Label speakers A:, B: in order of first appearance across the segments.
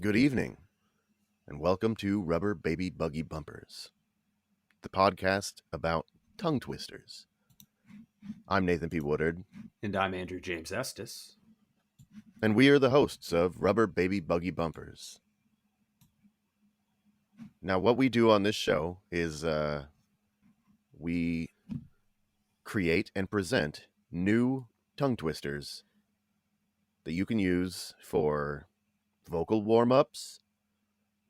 A: Good evening, and welcome to Rubber Baby Buggy Bumpers, the podcast about tongue twisters. I'm Nathan P. Woodard,
B: And I'm Andrew James Estes.
A: and we are the hosts of Rubber Baby Buggy Bumpers. Now, what we do on this show is we create and present new tongue twisters that you can use for vocal warm-ups,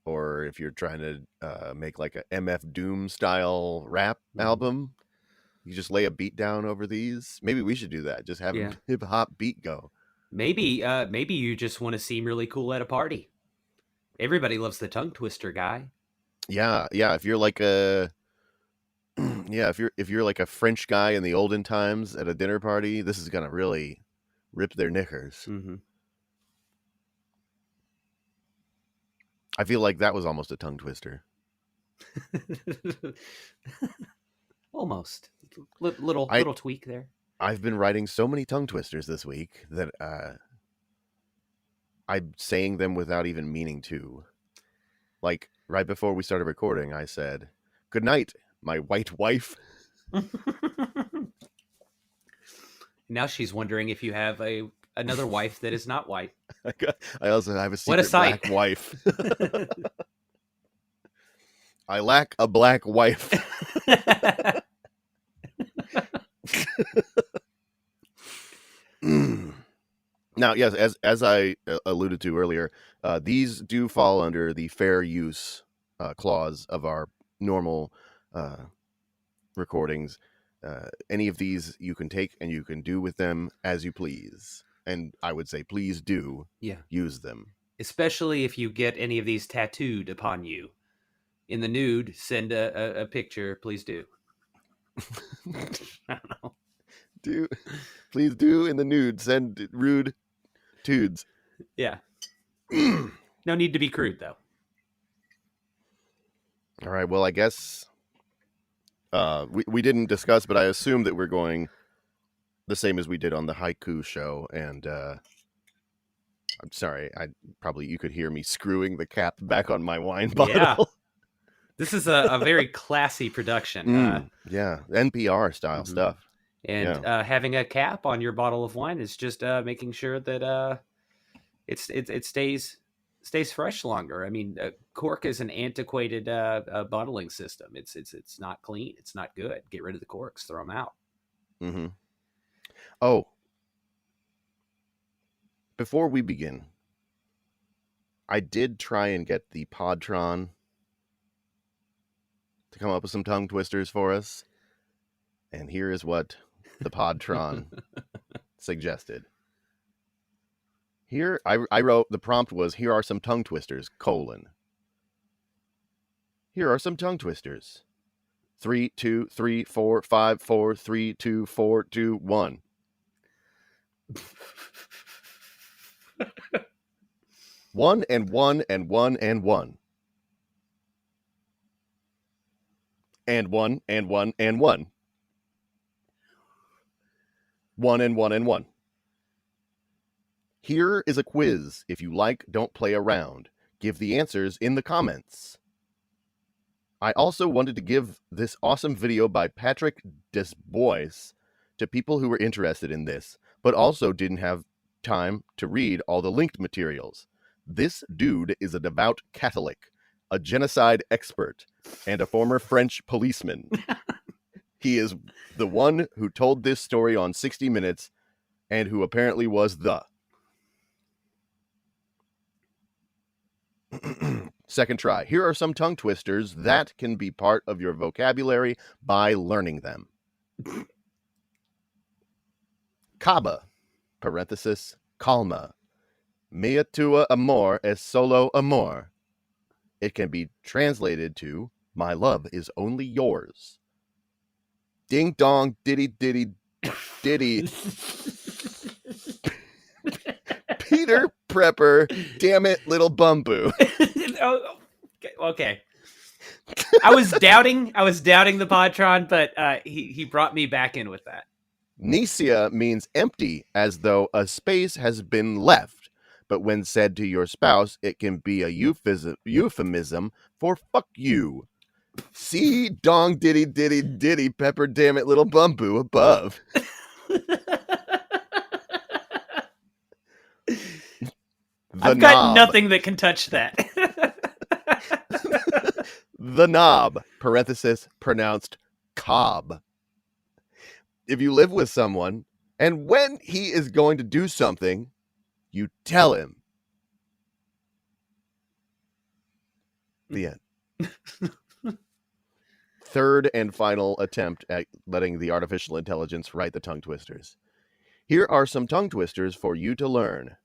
A: or if you're trying to make like a MF Doom style rap album, you just lay a beat down over these. Maybe we should do that. Just have a hip hop beat go.
B: Maybe you just want to seem really cool at a party. Everybody loves the tongue twister guy.
A: Yeah. If you're like a if you're like a French guy in the olden times at a dinner party, this is gonna really rip their knickers.
B: Mm-hmm.
A: I feel like that was almost a tongue twister.
B: Almost. Little tweak there.
A: I've been writing so many tongue twisters this week that I'm saying them without even meaning to. Like right before we started recording, I said, "Good night, my white wife."
B: Now she's wondering if you have another wife that is not white.
A: I also have a secret black wife. I lack a black wife. Now, yes, as I alluded to earlier, these do fall under the fair use clause of our normal recordings. Any of these you can take and you can do with them as you please. And I would say, please do use them.
B: Especially if you get any of these tattooed upon you. In the nude, send a picture. Please do. I don't know.
A: Please do in the nude. Send rude tudes.
B: Yeah. No need to be crude, though.
A: All right. Well, I guess we didn't discuss, but I assume that we're going the same as we did on the haiku show. And I'm sorry, you could hear me screwing the cap back on my wine bottle.
B: Yeah. This is a very classy production.
A: Yeah, NPR style stuff.
B: And having a cap on your bottle of wine is just making sure that it stays fresh longer. I mean, cork is an antiquated bottling system. It's not clean. It's not good. Get rid of the corks. Throw them out.
A: Mm-hmm. Oh, before we begin, I did try and get the Podtron to come up with some tongue twisters for us, and here is what the Podtron suggested. Here, I wrote, the prompt was, here are some tongue twisters, : here are some tongue twisters. 3, 2, 3, 4, 5, 4, 3, 2, 4, 2, 1. One and one and one and one. And one and one and one. One and one and one. Here is a quiz. If you like, don't play around. Give the answers in the comments. I also wanted to give this awesome video by Patrick Desbois to people who were interested in this, but also didn't have time to read all the linked materials. This dude is a devout Catholic, a genocide expert, and a former French policeman. He is the one who told this story on 60 Minutes and who apparently was the second try. Here are some tongue twisters that can be part of your vocabulary by learning them. Caba, parenthesis, calma. Mia tua amor es solo amor. It can be translated to, my love is only yours. Ding dong, diddy diddy diddy. Peter Prepper, damn it, little bumbu.
B: Okay. I was doubting the Podtron, but he brought me back in with that.
A: Nicia means empty, as though a space has been left, but when said to your spouse, it can be a euphemism for fuck you. See dong diddy diddy diddy pepper damn it little bumbo above.
B: I've got nothing that can touch that.
A: The knob, parenthesis, pronounced cob. If you live with someone, and when he is going to do something, you tell him. The end. Third and final attempt at letting the artificial intelligence write the tongue twisters. Here are some tongue twisters for you to learn.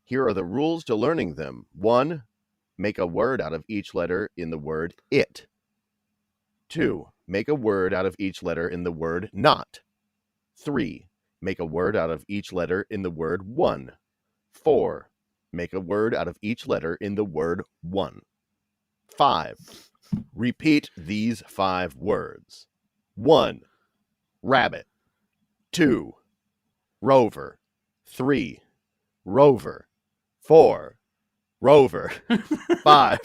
A: Here are the rules to learning them. 1, make a word out of each letter in the word it. 2, make a word out of each letter in the word not. 3, make a word out of each letter in the word one. 4, make a word out of each letter in the word one. 5, repeat these 5 words. 1, rabbit. 2, rover. 3, rover. 4, rover. 5,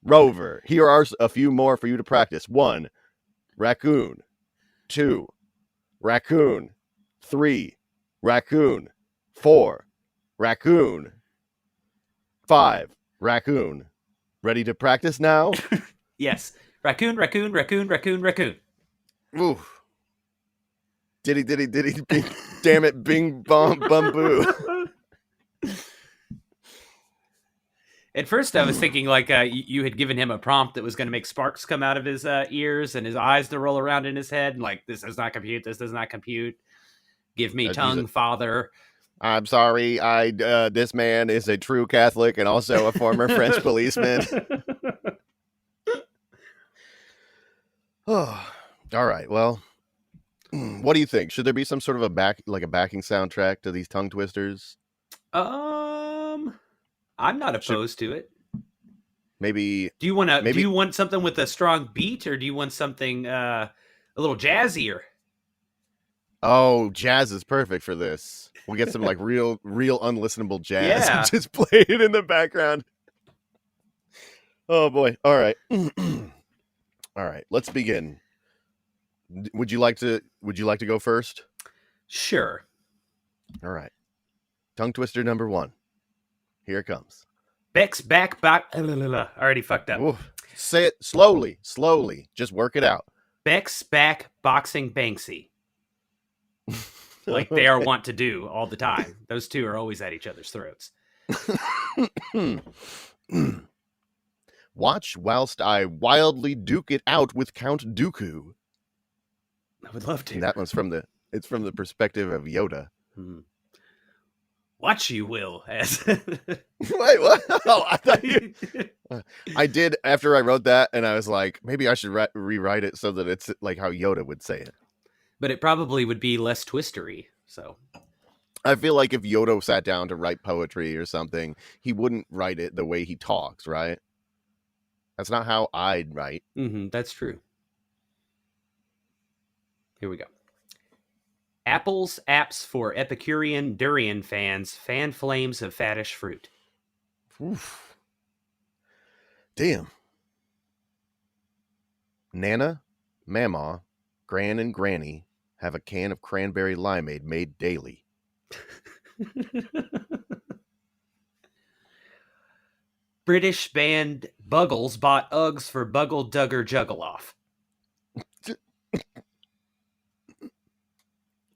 A: rover. Here are a few more for you to practice. 1, raccoon. 2, raccoon. 3, raccoon. 4, raccoon. 5, raccoon. Ready to practice now?
B: Yes. Raccoon, raccoon, raccoon, raccoon, raccoon.
A: Oof. Diddy, diddy, diddy, bing, damn it, bing, bom, bum, boo.
B: At first, I was thinking like you had given him a prompt that was going to make sparks come out of his ears and his eyes to roll around in his head. And like, this does not compute. This does not compute. Give me tongue, father.
A: I'm sorry. This man is a true Catholic and also a former French policeman. Oh, all right. Well, what do you think? Should there be some sort of a backing soundtrack to these tongue twisters?
B: I'm not opposed to it.
A: Maybe.
B: Do you want something with a strong beat, or do you want something a little jazzier?
A: Oh, jazz is perfect for this. We'll get some like real unlistenable jazz.
B: Yeah.
A: Just play it in the background. Oh boy. All right. All right. Let's begin. Would you like to go first?
B: Sure.
A: All right. Tongue twister number 1. Here it comes.
B: Beck's back. Already fucked up.
A: Oof. Say it slowly. Just work it out.
B: Beck's back boxing Banksy. Like they are wont to do all the time. Those two are always at each other's throats.
A: Watch whilst I wildly duke it out with Count Dooku.
B: I would love to.
A: And that one's from the perspective of Yoda.
B: Watch you will as
A: Wait, what? Oh, I thought you. I did after I wrote that, and I was like, maybe I should rewrite it so that it's like how Yoda would say it.
B: But it probably would be less twistery. So
A: I feel like if Yoda sat down to write poetry or something, he wouldn't write it the way he talks, right? That's not how I'd write.
B: That's true. Here we go. Apples, apps for Epicurean durian fans, fan flames of fattish fruit.
A: Oof. Damn. Nana, Mama, Gran, and Granny have a can of cranberry limeade made daily.
B: British band Buggles bought Uggs for Buggle Dugger Juggaloff.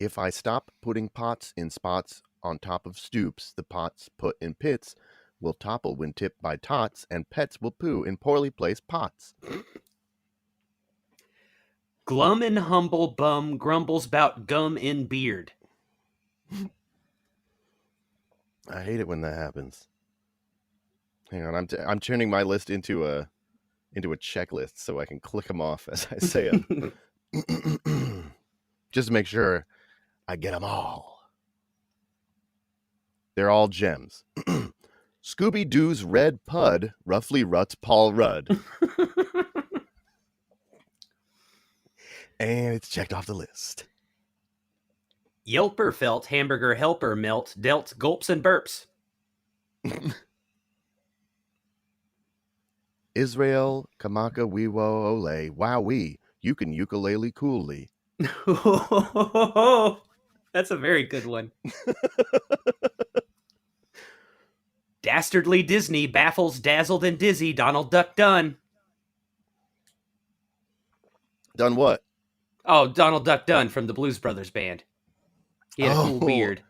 A: If I stop putting pots in spots on top of stoops, the pots put in pits will topple when tipped by tots, and pets will poo in poorly placed pots.
B: Glum and humble bum grumbles about gum in beard.
A: I hate it when that happens. Hang on, I'm turning my list into a checklist so I can click them off as I say them. Just to make sure I get them all. They're all gems. Scooby-Doo's red pud roughly ruts Paul Rudd. And it's checked off the list.
B: Yelper felt hamburger helper melt dealt gulps and burps.
A: Israel, Kamaka, Weewo, Ole, Wowee. You can ukulele coolly.
B: That's a very good one. Dastardly Disney baffles dazzled and dizzy Donald Duck Dunn.
A: Done what?
B: Oh, Donald Duck Dunn from the Blues Brothers band. He had a cool beard.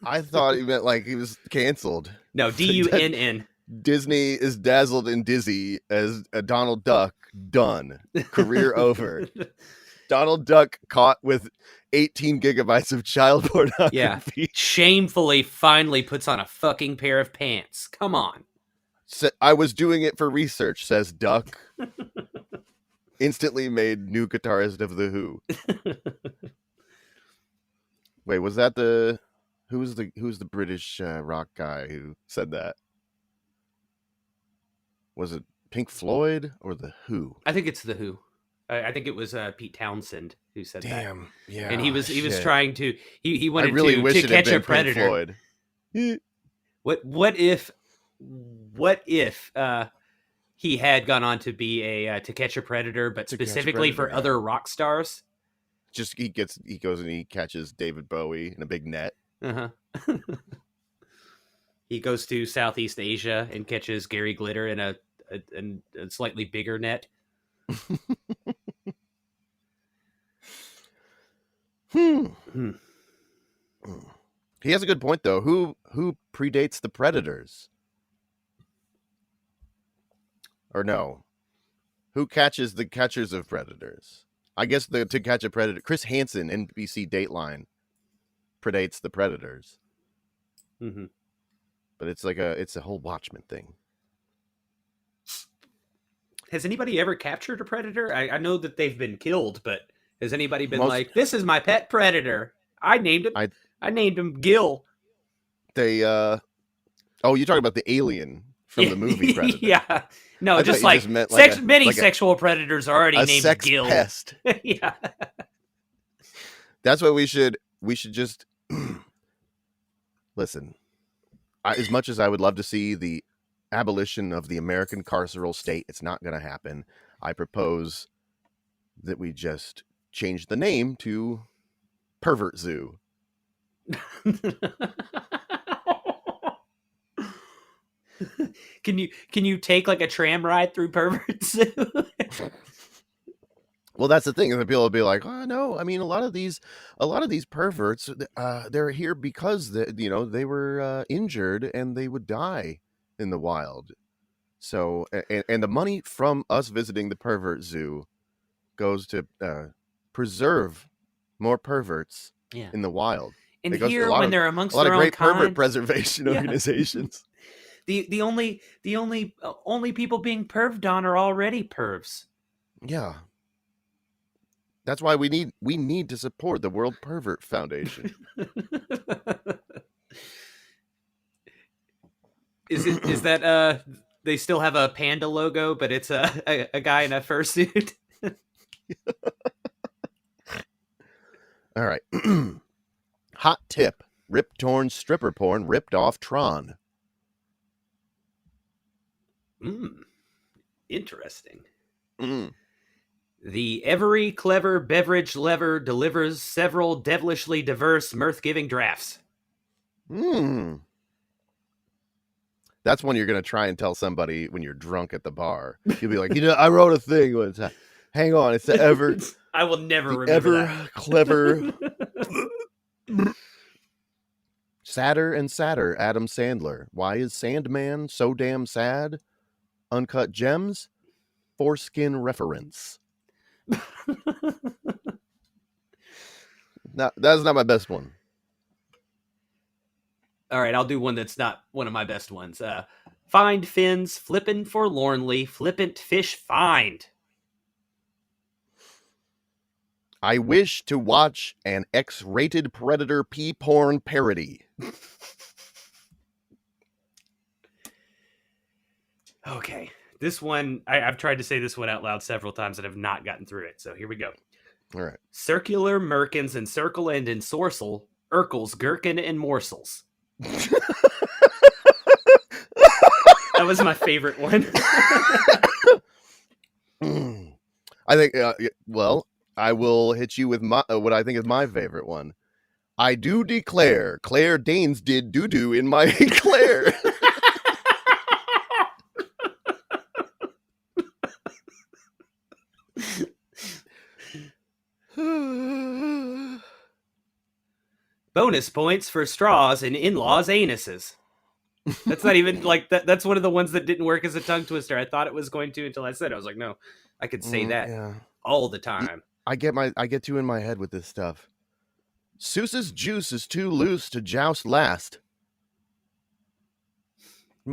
A: I thought he meant like he was canceled.
B: No, Dunn.
A: Disney is dazzled and dizzy as a Donald Duck done. Career over. Donald Duck caught with 18 gigabytes of child pornography.
B: Yeah. Shamefully finally puts on a fucking pair of pants. Come on.
A: I was doing it for research, says Duck. Instantly made new guitarist of the Who. Wait, was that who's the British rock guy who said that? Was it Pink Floyd or the Who?
B: I think it's the Who. I think it was Pete Townsend who said that.
A: Damn, yeah.
B: And he was trying to he wanted
A: really
B: to catch a predator. What if he had gone on to be a To Catch a Predator, but specifically for other rock stars?
A: Just he goes and he catches David Bowie in a big net.
B: Uh-huh. He goes to Southeast Asia and catches Gary Glitter in a slightly bigger net.
A: He has a good point though. Who predates the Predators? Or no? Who catches the catchers of predators? I guess To Catch a Predator. Chris Hansen, NBC Dateline, predates the Predators.
B: Mm-hmm.
A: But it's a whole Watchmen thing.
B: Has anybody ever captured a predator? I know that they've been killed, but has anybody been like, "This is my pet predator. I named him. I named him Gil."
A: They you're talking about the alien from the movie Predator.
B: Yeah. No, just like many sexual predators are already named
A: sex
B: Gil.
A: Pest.
B: Yeah.
A: That's what we should just listen. As much as I would love to see the abolition of the American carceral state, it's not going to happen. I propose that we just change the name to Pervert Zoo.
B: Can you take like a tram ride through Pervert Zoo?
A: Well, that's the thing. And people will be like, "Oh no, I mean, a lot of these perverts, they're here because they were injured and they would die in the wild. So, and the money from us visiting the Pervert Zoo goes to preserve more perverts in the wild.
B: And here, when they're amongst
A: a lot
B: their
A: of
B: own
A: great
B: kind,
A: pervert preservation organizations.
B: The only people being perved on are already pervs.
A: Yeah. That's why we need to support the World Pervert Foundation.
B: Is that they still have a panda logo, but it's a guy in a fursuit?
A: All right. Hot tip. Rip torn stripper porn ripped off Tron.
B: Interesting. The every clever beverage lever delivers several devilishly diverse mirth-giving drafts.
A: That's one you're going to try and tell somebody when you're drunk at the bar. You'll be like, I wrote a thing one time. Hang on, it's the ever...
B: I will never remember
A: that. Clever... Sadder and sadder, Adam Sandler. Why is Sandman so damn sad? Uncut Gems? Foreskin reference. No, that's not my best one.
B: All right, I'll do one that's not one of my best ones. Find fins, flippin' forlornly, flippant fish find.
A: I wish to watch an X-rated Predator pee porn parody.
B: Okay, this one, I've tried to say this one out loud several times and have not gotten through it, so here we go.
A: All right.
B: Circular merkins and circle and ensorcel, Urkels, gherkin, and morsels. was my favorite one.
A: I think, well, I will hit you with what I think is my favorite one. I do declare, Claire Danes did doo-doo in my eclair.
B: Bonus points for straws and in-laws' anuses. That's not even like that. That's one of the ones that didn't work as a tongue twister. I thought it was going to until I said it. I was like, no, I could say that all the time.
A: I get too in my head with this stuff. Seuss's juice is too loose to joust last.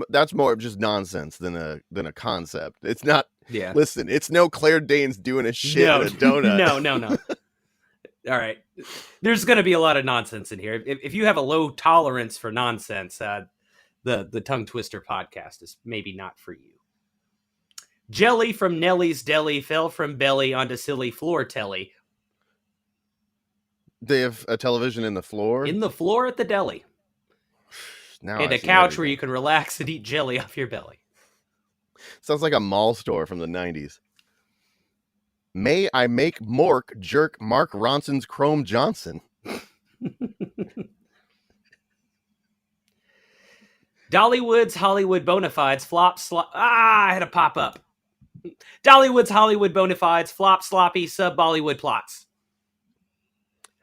A: That's more of just nonsense than a concept. It's not.
B: Yeah.
A: Listen, it's no Claire Danes doing a shit in a donut.
B: No. All right. There's going to be a lot of nonsense in here. If you have a low tolerance for nonsense, the Tongue Twister podcast is maybe not for you. Jelly from Nellie's Deli fell from belly onto silly floor telly.
A: They have a television in the floor?
B: In the floor at the deli.
A: Now
B: and a couch where you can relax and eat jelly off your belly.
A: Sounds like a mall store from the 90s. May I make Mork jerk Mark Ronson's Chrome Johnson?
B: Dollywood's Hollywood Bonafides flop I had a pop up. Dollywood's Hollywood Bonafides flop sloppy sub Bollywood plots.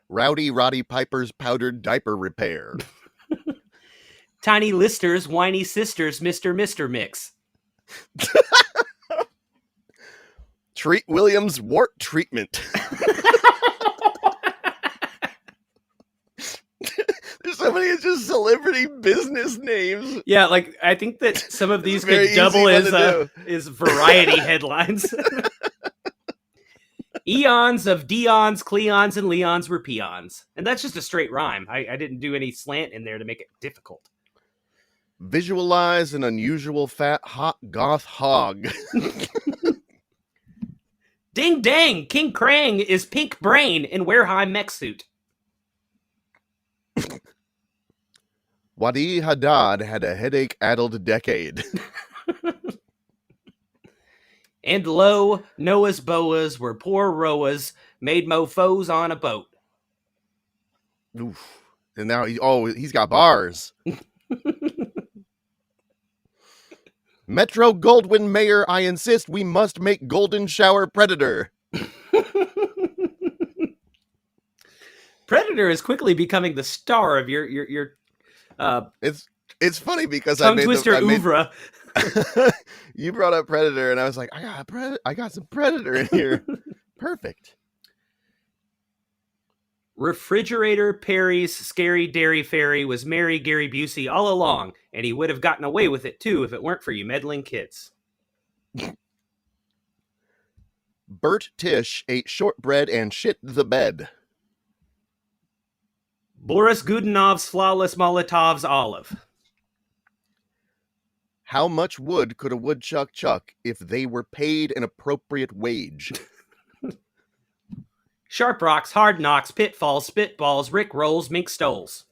A: Rowdy Roddy Piper's powdered diaper repair.
B: Tiny Lister's whiny sisters Mr. Mix.
A: Treat Williams wart treatment. There's so many just celebrity business names.
B: Yeah, like I think that some of these could double as variety headlines. Eons of Dions, Cleons, and Leons were peons. And that's just a straight rhyme. I didn't do any slant in there to make it difficult.
A: Visualize an unusual fat hot goth hog.
B: Ding dang, King Krang is pink brain in Wareheim mech suit.
A: Wadi Haddad had a headache-addled decade.
B: And lo, Noah's boas were poor rowers made mofos on a boat.
A: Oof. And now he's got bars. Metro Goldwyn Mayer, I insist we must make Golden Shower Predator.
B: Predator is quickly becoming the star of your
A: it's funny because
B: tongue twister oeuvre.
A: You brought up Predator, and I was like, I got some Predator in here. Perfect.
B: Refrigerator Perry's scary dairy fairy was Mary Gary Busey all along, and he would have gotten away with it too if it weren't for you meddling kids.
A: Bert Tisch ate shortbread and shit the bed.
B: Boris Godunov's flawless Molotov's olive.
A: How much wood could a woodchuck chuck if they were paid an appropriate wage?
B: Sharp rocks, hard knocks, pitfalls, spitballs, Rick rolls, mink stoles.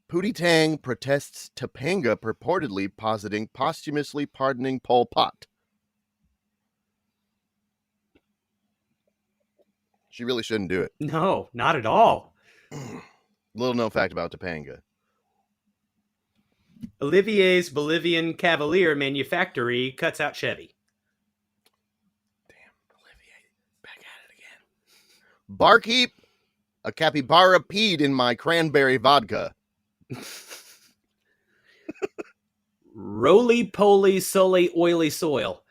A: Pootie Tang protests Topanga purportedly posthumously pardoning Pol Pot. She really shouldn't do it.
B: No, not at all.
A: Little known fact about Topanga.
B: Olivier's Bolivian Cavalier Manufactory cuts out Chevy.
A: Barkeep, a capybara peed in my cranberry vodka.
B: Roly-poly, sully, oily soil.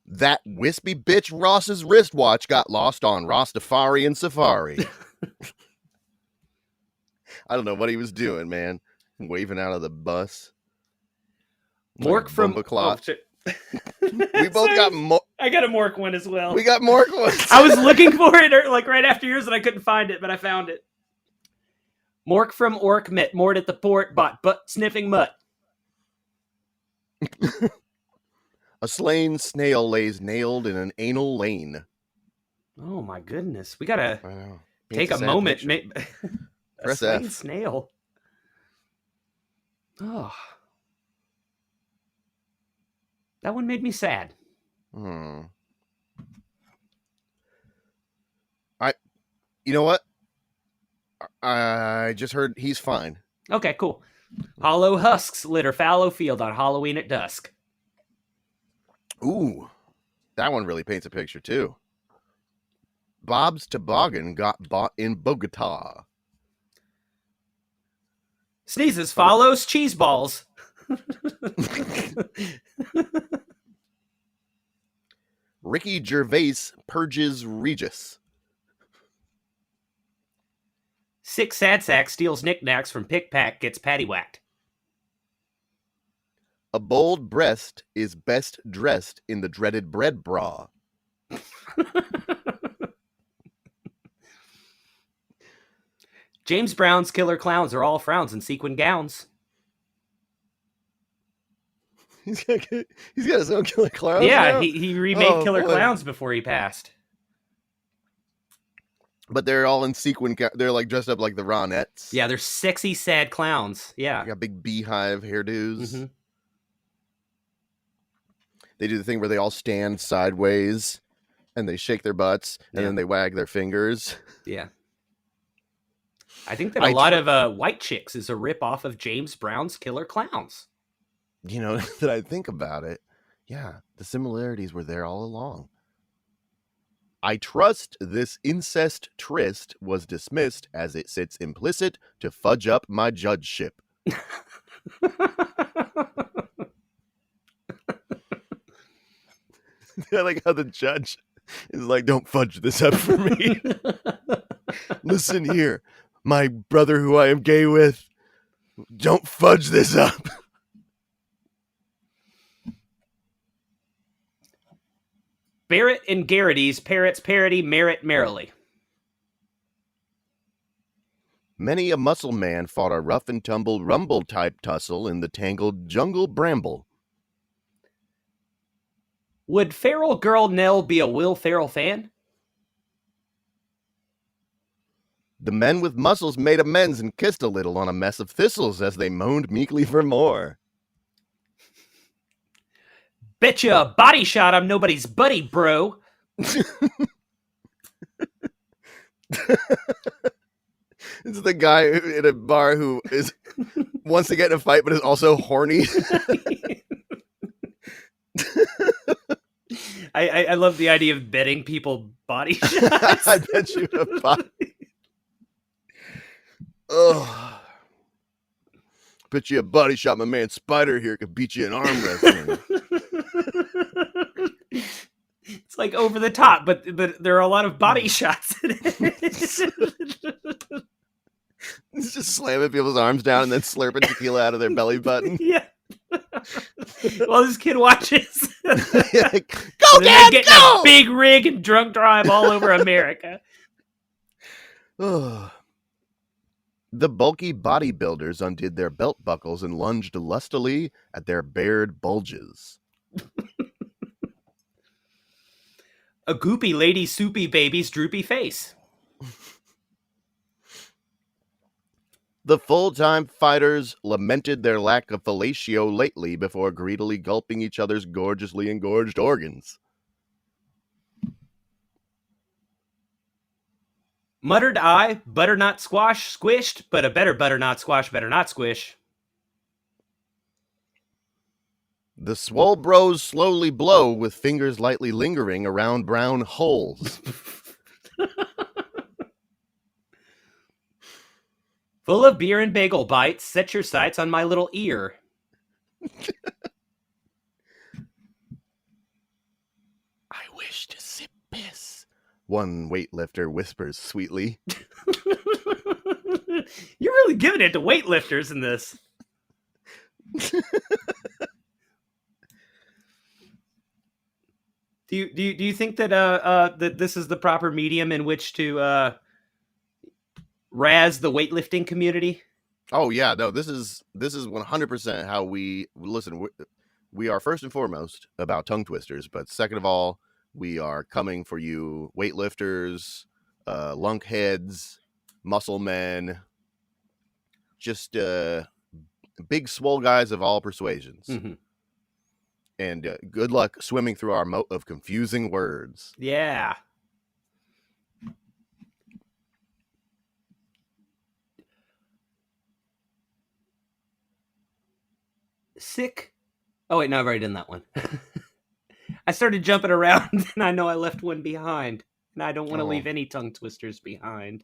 A: That wispy bitch Ross's wristwatch got lost on Rastafarian Safari. I don't know what he was doing, man. Waving out of the bus.
B: Mork from...
A: We both got Mork.
B: I got a Mork one as well.
A: We got Mork ones.
B: I was looking for it like right after yours and I couldn't find it, but I found it. Mork from Orc met Mort at the port, bought butt-sniffing mutt.
A: A slain snail lays nailed in an anal lane.
B: Oh my goodness. We gotta take a moment. A
A: Press
B: slain
A: F.
B: snail. Oh, that one made me sad.
A: Hmm. You know what? I just heard he's fine.
B: Okay, cool. Hollow husks litter fallow field on Halloween at dusk.
A: Ooh, that one really paints a picture too. Bob's toboggan got bought in Bogota.
B: Sneezes follows cheese balls.
A: Ricky Gervais purges Regis.
B: Sick sad sack steals knickknacks from pickpack, gets paddywhacked.
A: A bold breast is best dressed in the dreaded bread bra.
B: James Brown's killer clowns are all frowns and sequin gowns.
A: He's got his own killer clowns.
B: Yeah,
A: now?
B: he remade Killer
A: boy.
B: Clowns before he passed.
A: But they're all in sequin. They're like dressed up like the Ronettes.
B: Yeah, they're sexy, sad clowns. Yeah.
A: They got big beehive hairdos.
B: Mm-hmm.
A: They do the thing where they all stand sideways and they shake their butts and then they wag their fingers.
B: Yeah. I think that a lot of White Chicks is a rip off of James Brown's Killer Clowns.
A: You know, that I think about it. Yeah, the similarities were there all along. I trust this incest tryst was dismissed as it sits implicit to fudge up my judgeship. I like how the judge is like, don't fudge this up for me. Listen here, my brother who I am gay with, don't fudge this up.
B: Barrett and Garrity's Parrots parody Merit merrily.
A: Many a muscle man fought a rough and tumble rumble type tussle in the tangled jungle bramble.
B: Would feral girl Nell be a Will Ferrell fan?
A: The men with muscles made amends and kissed a little on a mess of thistles as they moaned meekly for more.
B: Betcha a body shot, I'm nobody's buddy, bro.
A: This is the guy in a bar who wants to get in a fight but is also horny.
B: I love the idea of betting people body shots.
A: I bet you a body. Oh. Bet you a body shot my man Spider here could beat you in arm wrestling.
B: It's like over the top, but there are a lot of body shots in it.
A: He's just slamming people's arms down and then slurping tequila out of their belly button.
B: Yeah. While this kid watches.
A: Like, go,
B: Dad, getting go! A big rig and drunk drive all over America.
A: The bulky bodybuilders undid their belt buckles and lunged lustily at their bared bulges.
B: A goopy lady soupy baby's droopy face.
A: The full-time fighters lamented their lack of fellatio lately before greedily gulping each other's gorgeously engorged organs.
B: Muttered I, butternut squash squished, but a better butternut squash better not squish.
A: The swole bros slowly blow with fingers lightly lingering around brown holes.
B: Full of beer and bagel bites, set your sights on my little ear.
A: I wish to sip piss, one weightlifter whispers sweetly.
B: You're really giving it to weightlifters in this. Do you think that that this is the proper medium in which to razz the weightlifting community?
A: Oh yeah, no, this is 100% how we listen. We are first and foremost about tongue twisters, but second of all, we are coming for you weightlifters, lunkheads, muscle men, just Big swole guys of all persuasions.
B: Mhm.
A: And good luck swimming through our moat of confusing words.
B: Yeah. Sick. Oh, wait, no, I've already done that one. I started jumping around, and I know I left one behind. And I don't want to leave any tongue twisters behind.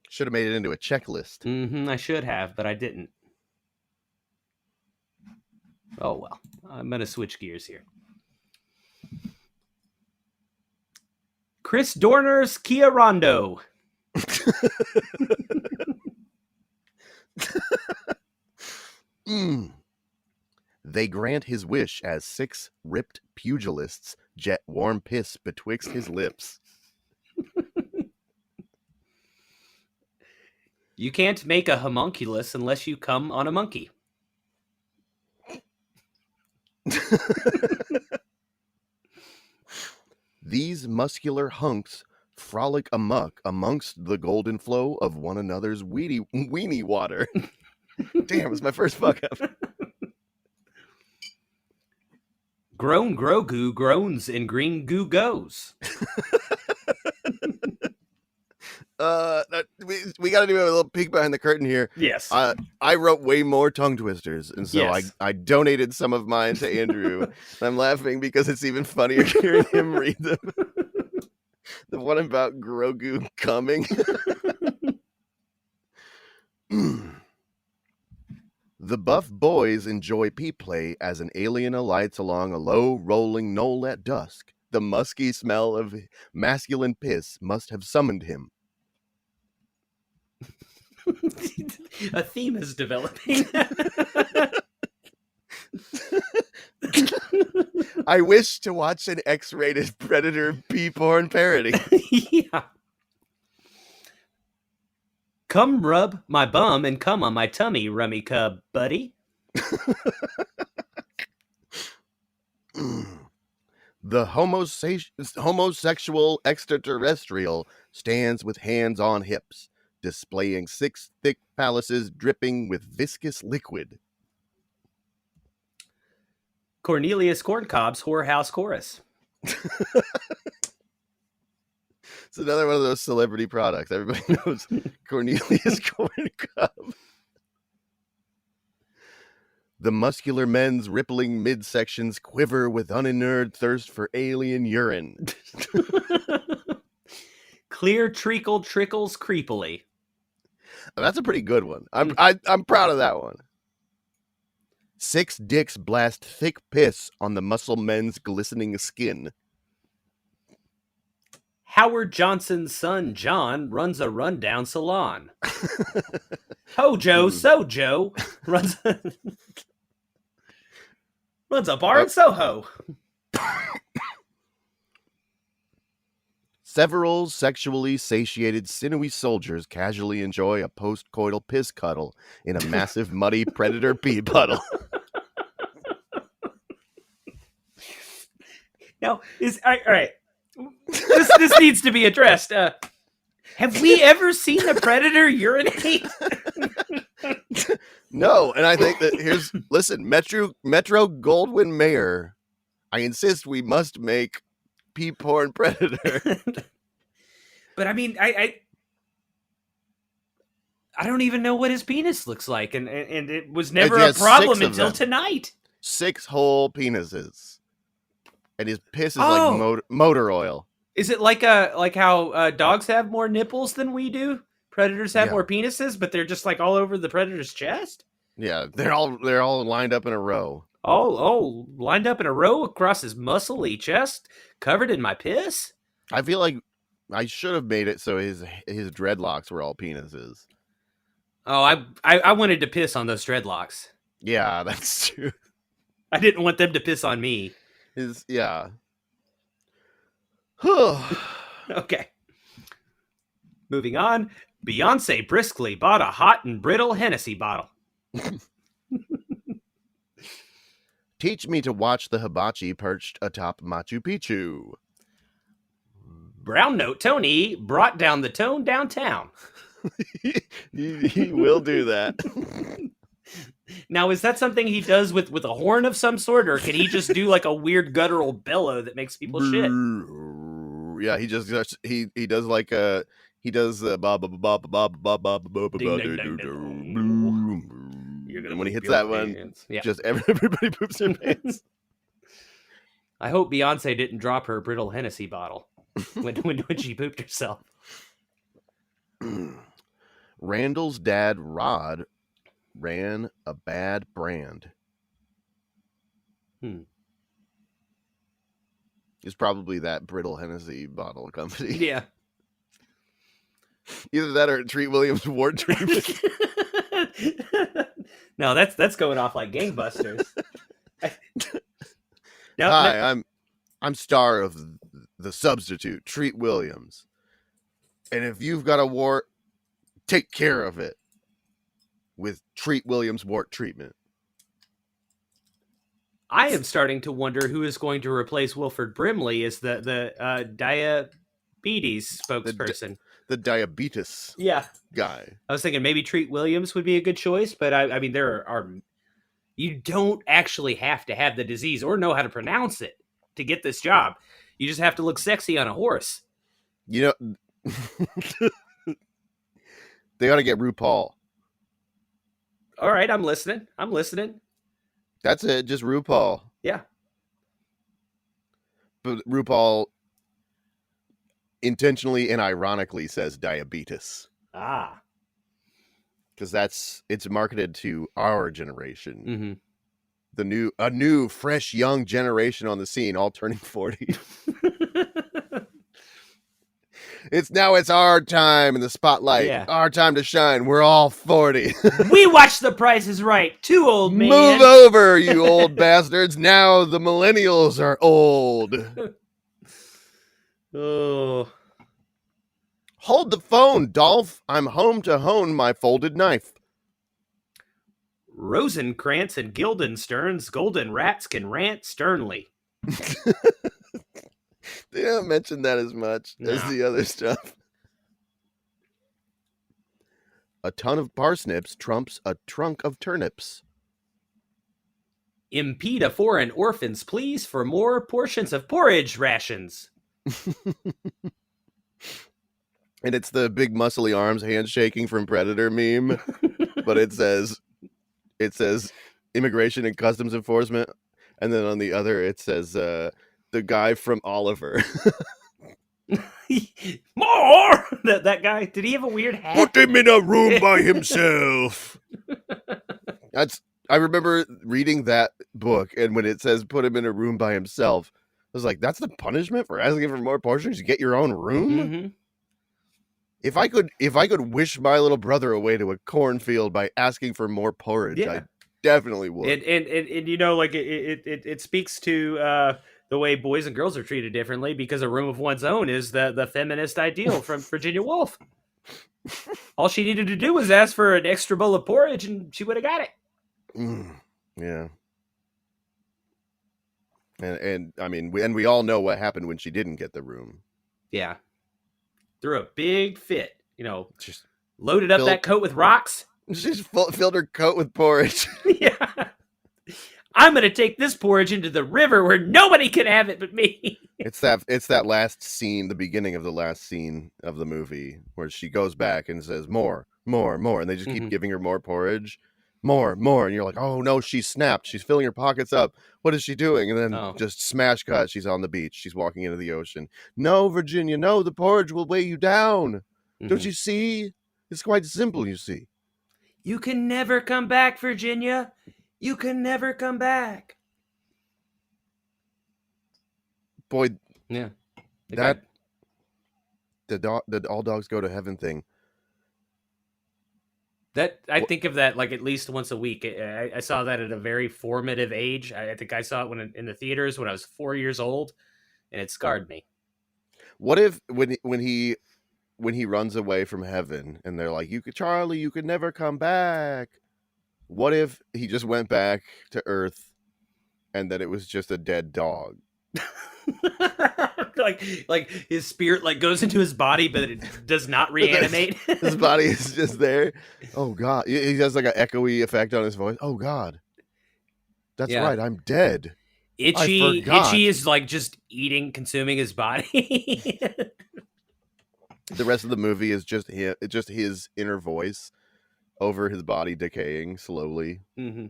A: Should have made it into a checklist.
B: I should have, but I didn't. Oh, well. I'm going to switch gears here. Chris Dorner's Kia Rondo.
A: They grant his wish as 6 ripped pugilists jet warm piss betwixt his lips.
B: You can't make a homunculus unless you come on a monkey.
A: These muscular hunks frolic amuck amongst the golden flow of one another's weenie water. Damn, it's my first fuck up.
B: Grown Grogu groans and green goo goes.
A: We got to do a little peek behind the curtain here.
B: Yes.
A: I wrote way more tongue twisters, and so
B: Yes.
A: I donated some of mine to Andrew. I'm laughing because it's even funnier hearing him read them. The one about Grogu coming. The buff boys enjoy pea play as an alien alights along a low rolling knoll at dusk. The musky smell of masculine piss must have summoned him.
B: A theme is developing.
A: I wish to watch an X-rated Predator pee porn parody.
B: Yeah. Come rub my bum and come on my tummy, rummy cub, buddy.
A: The homosexual extraterrestrial stands with hands on hips, displaying 6 thick phalluses dripping with viscous liquid.
B: Cornelius Corncob's Whorehouse Chorus.
A: It's another one of those celebrity products. Everybody knows Cornelius Corncob. The muscular men's rippling midsections quiver with uninured thirst for alien urine.
B: Clear treacle trickles creepily.
A: That's a pretty good one. I'm proud of that one. 6 dicks blast thick piss on the muscle men's glistening skin.
B: Howard Johnson's son John runs a rundown salon. Hojo Sojo runs a bar in Soho.
A: Several sexually satiated sinewy soldiers casually enjoy a post-coital piss cuddle in a massive muddy predator pee puddle.
B: Now, all right. This needs to be addressed. Have we ever seen a predator urinate?
A: No, and I think that listen, Metro Goldwyn Mayer, I insist we must make pee porn predator.
B: But I mean, I don't even know what his penis looks like, and it was never a problem until tonight.
A: 6 whole penises. And his piss is like motor oil.
B: Is it like how dogs have more nipples than we do? Predators have more penises, but they're just like all over the predator's chest?
A: Yeah, they're all lined up in a row.
B: Oh, lined up in a row across his muscly chest, covered in my piss?
A: I feel like I should have made it so his dreadlocks were all penises.
B: Oh, I wanted to piss on those dreadlocks.
A: Yeah, that's true.
B: I didn't want them to piss on me.
A: Yeah.
B: Okay. Moving on. Beyonce briskly bought a hot and brittle Hennessy bottle.
A: Teach me to watch the hibachi perched atop Machu Picchu.
B: Brown Note Tony brought down the tone downtown.
A: He will do that.
B: Now, is that something he does with a horn of some sort, or can he just do like a weird guttural bellow that makes people shit?
A: Yeah, he just he does like he does ba ba ba ba ba ba ba ba
B: Ding
A: ba
B: ding ding ding. You're gonna
A: and when he
B: poop
A: hits
B: your
A: that one,
B: pants. Yeah.
A: just everybody poops their pants.
B: I hope Beyonce didn't drop her brittle Hennessy bottle when she pooped herself.
A: Randall's dad, Rod, ran a bad brand. It's probably that brittle Hennessy bottle company.
B: Yeah.
A: Either that or Treat Williams Ward Treatment.
B: No, that's going off like gangbusters.
A: Hi, I'm star of The Substitute, Treat Williams. And if you've got a wart, take care of it with Treat Williams Wart Treatment.
B: I am starting to wonder who is going to replace Wilford Brimley as the diabetes spokesperson.
A: The diabetes guy.
B: I was thinking maybe Treat Williams would be a good choice, but I mean there are you don't actually have to have the disease or know how to pronounce it to get this job. You just have to look sexy on a horse.
A: You know, they ought to get RuPaul.
B: All right, I'm listening.
A: That's it, just RuPaul.
B: Yeah.
A: But RuPaul intentionally and ironically says diabetes.
B: Ah.
A: Because it's marketed to our generation.
B: Mm-hmm.
A: A new, fresh, young generation on the scene, all turning 40. It's our time in the spotlight.
B: Yeah.
A: Our time to shine. We're all 40.
B: We watch The Price is Right. Too old, man.
A: Move over, you old bastards. Now the millennials are old.
B: Oh.
A: Hold the phone, Dolph. I'm home to hone my folded knife.
B: Rosencrantz and Guildenstern's golden rats can rant sternly.
A: They don't mention that as much as the other stuff. A ton of parsnips trumps a trunk of turnips.
B: Impede a foreign orphan's pleas for more portions of porridge rations.
A: And it's the big muscly arms handshaking from Predator meme, but it says Immigration and Customs Enforcement, and then on the other it says the guy from Oliver.
B: More! That guy, did he have a weird hat?
A: Put him in a room by himself. I remember reading that book, and when it says put him in a room by himself, I was like, that's the punishment for asking for more portions? You get your own room?
B: Mm-hmm.
A: If I could wish my little brother away to a cornfield by asking for more porridge, I definitely would.
B: And you know, like it speaks to the way boys and girls are treated differently, because a room of one's own is the feminist ideal from Virginia Woolf. All she needed to do was ask for an extra bowl of porridge, and she would have got it.
A: Yeah. And I mean, we all know what happened when she didn't get the room.
B: Yeah. Threw a big fit,
A: just
B: loaded up that coat with rocks.
A: She's filled her coat with porridge.
B: Yeah. I'm going to take this porridge into the river where nobody can have it but me.
A: It's that last scene, the beginning of the last scene of the movie, where she goes back and says, more, and they just keep giving her more porridge. More, and you're like, oh no, she's snapped. She's filling her pockets up. What is she doing? And then just smash cut. She's on the beach. She's walking into the ocean. No, Virginia, no, the porridge will weigh you down. Don't you see? It's quite simple, you see.
B: You can never come back, Virginia. You can never come back.
A: Boy,
B: yeah,
A: that the all dogs go to heaven thing.
B: That I think of that like at least once a week. I saw that at a very formative age. I think I saw it in the theaters when I was 4 years old, and it scarred me.
A: What if when he runs away from heaven and they're like, Charlie, you could never come back. What if he just went back to Earth and that it was just a dead dog?
B: like his spirit like goes into his body, but it does not reanimate.
A: His body is just there. Oh God, he has like an echoey effect on his voice. Oh God, that's
B: Yeah.
A: right. I'm dead. I
B: Itchy
A: forgot.
B: is like just consuming his body.
A: The rest of the movie is just his inner voice over his body decaying slowly.
B: Mm-hmm.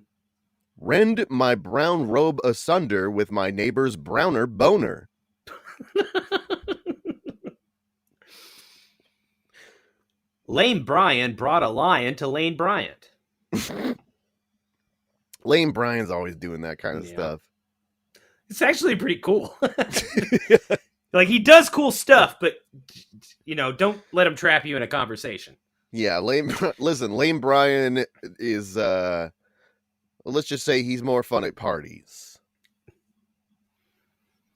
A: Rend my brown robe asunder with my neighbor's browner boner.
B: Lame Brian brought a lion to Lane Bryant.
A: Lane Bryant's always doing that kind of stuff.
B: It's actually pretty cool. Like, he does cool stuff, but, don't let him trap you in a conversation.
A: Yeah, Lane Bryant is, let's just say he's more fun at parties.